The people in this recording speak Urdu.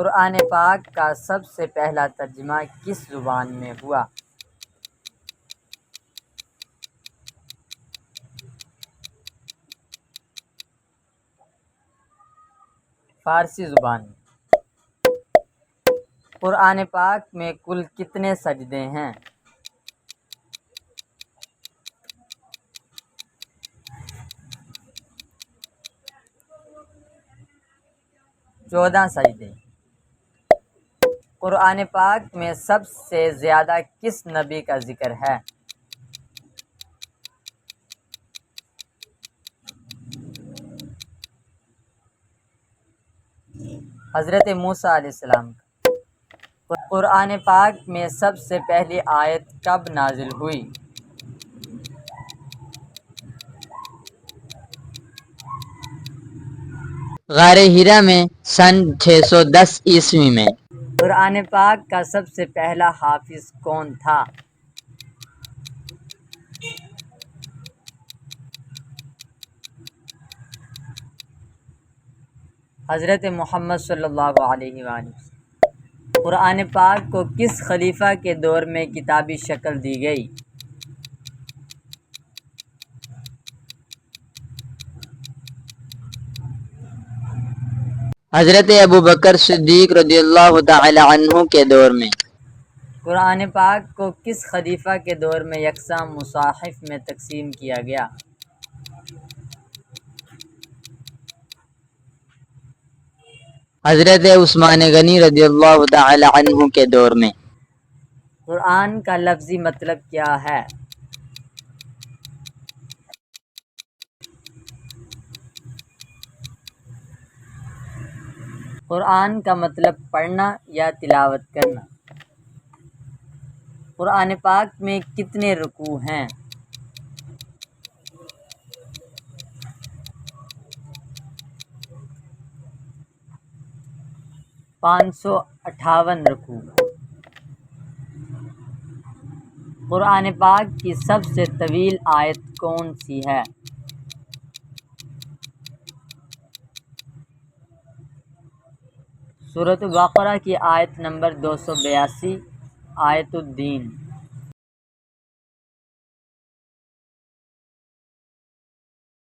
قرآن پاک کا سب سے پہلا ترجمہ کس زبان میں ہوا؟ فارسی زبان میں۔ قرآن پاک میں کل کتنے سجدے ہیں؟ 14 سجدے۔ قرآن پاک میں سب سے زیادہ کس نبی کا ذکر ہے؟ حضرت موسیٰ علیہ السلام کا۔ قرآن پاک میں سب سے پہلی آیت کب نازل ہوئی؟ غار ہرا میں سن 610 عیسوی میں۔ قرآن پاک کا سب سے پہلا حافظ کون تھا؟ حضرت محمد صلی اللہ علیہ وآلہ وسلم۔ قرآن پاک کو کس خلیفہ کے دور میں کتابی شکل دی گئی؟ حضرت ابوبکر صدیق رضی اللہ تعالی عنہ کے دور میں۔ قرآن پاک کو کس خلیفہ کے دور میں یکساں مصاحف میں تقسیم کیا گیا؟ حضرت عثمان غنی رضی اللہ تعالی عنہ کے دور میں۔ قرآن کا لفظی مطلب کیا ہے؟ قرآن کا مطلب پڑھنا یا تلاوت کرنا۔ قرآن پاک میں کتنے رکوع ہیں؟ 558 رکوع۔ قرآن پاک کی سب سے طویل آیت کون سی ہے؟ سورۃ بقرہ کی آیت نمبر 282 آیت الدین۔